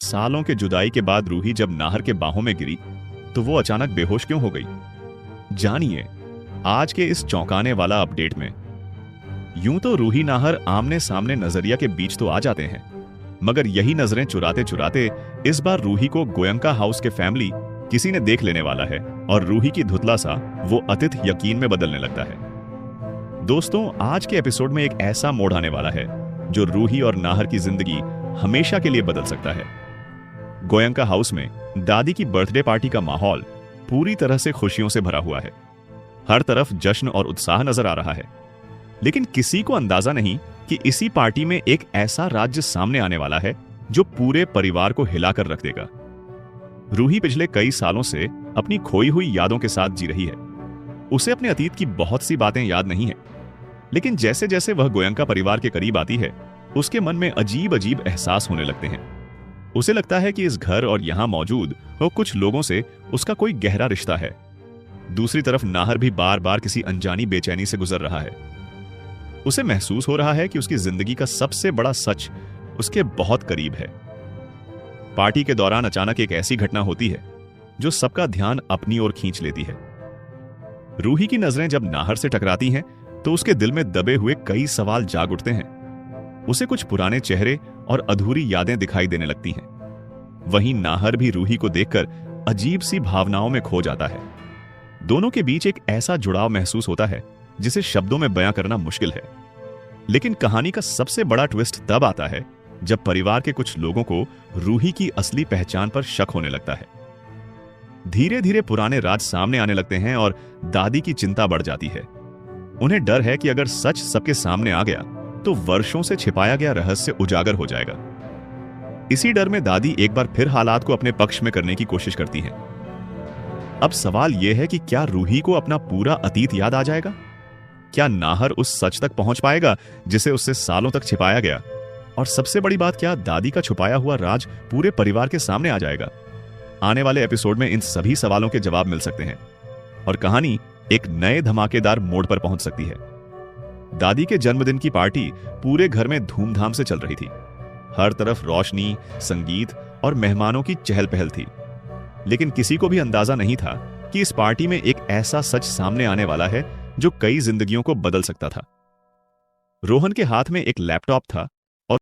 सालों के जुदाई के बाद रूही जब नाहर के बाहों में गिरी तो वो अचानक बेहोश क्यों हो गई? जानिए आज के इस चौंकाने वाला अपडेट में। यूं तो रूही नाहर आमने सामने नजरिया के बीच तो आ जाते हैं, मगर यही नजरें चुराते चुराते इस बार रूही को गोयंका हाउस के फैमिली किसी ने देख लेने वाला है और रूही की धुतला सा वो अतिथ यकीन में बदलने लगता है। दोस्तों, आज के एपिसोड में एक ऐसा मोड़ आने वाला है जो रूही और नाहर की जिंदगी हमेशा के लिए बदल सकता है। गोयंका हाउस में दादी की बर्थडे पार्टी का माहौल पूरी तरह से खुशियों से भरा हुआ है। हर तरफ जश्न और उत्साह नजर आ रहा है, लेकिन किसी को अंदाजा नहीं कि इसी पार्टी में एक ऐसा राज्य सामने आने वाला है जो पूरे परिवार को हिलाकर रख देगा। रूही पिछले कई सालों से अपनी खोई हुई यादों के साथ जी रही है। उसे अपने अतीत की बहुत सी बातें याद नहीं है, लेकिन जैसे जैसे वह गोयंका परिवार के करीब आती है उसके मन में अजीब अजीब एहसास होने लगते हैं। उसे लगता है कि इस घर और यहां मौजूद कुछ लोगों से उसका कोई गहरा रिश्ता है। दूसरी तरफ नाहर भी बार बार किसी अनजानी बेचैनी से गुजर रहा है। उसे महसूस हो रहा है कि उसकी जिंदगी का सबसे बड़ा सच उसके बहुत करीब है। पार्टी के दौरान अचानक एक ऐसी घटना होती है जो सबका ध्यान अपनी ओर खींच लेती है। रूही की नजरें जब नाहर से टकराती हैं तो उसके दिल में दबे हुए कई सवाल जाग उठते हैं। उसे कुछ पुराने चेहरे और अधूरी यादें दिखाई देने लगती हैं। वहीं नाहर भी रूही को देखकर अजीब सी भावनाओं में खो जाता है। दोनों के बीच एक ऐसा जुड़ाव महसूस होता है जिसे शब्दों में बयां करना मुश्किल है। लेकिन कहानी का सबसे बड़ा ट्विस्ट तब आता है जब परिवार के कुछ लोगों को रूही की असली पहचान पर शक होने लगता है। धीरे धीरे पुराने राज सामने आने लगते हैं और दादी की चिंता बढ़ जाती है। उन्हें डर है कि अगर सच सबके सामने आ गया तो वर्षों से छिपाया गया रहस्य उजागर हो जाएगा। इसी डर में दादी एक बार फिर हालात को अपने पक्ष में करने की कोशिश करती हैं। अब सवाल यह है कि क्या रूही को अपना पूरा अतीत याद आ जाएगा? क्या नाहर उस सच तक पहुंच पाएगा जिसे उससे सालों तक छिपाया गया? और सबसे बड़ी बात, क्या दादी का छुपाया हुआ राज पूरे परिवार के सामने आ जाएगा? आने वाले एपिसोड में इन सभी सवालों के जवाब मिल सकते हैं और कहानी एक नए धमाकेदार मोड़ पर पहुंच सकती है। दादी के जन्मदिन की पार्टी पूरे घर में धूमधाम से चल रही थी। हर तरफ रोशनी, संगीत और मेहमानों की चहल पहल थी, लेकिन किसी को भी अंदाजा नहीं था कि इस पार्टी में एक ऐसा सच सामने आने वाला है जो कई जिंदगियों को बदल सकता था। रोहन के हाथ में एक लैपटॉप था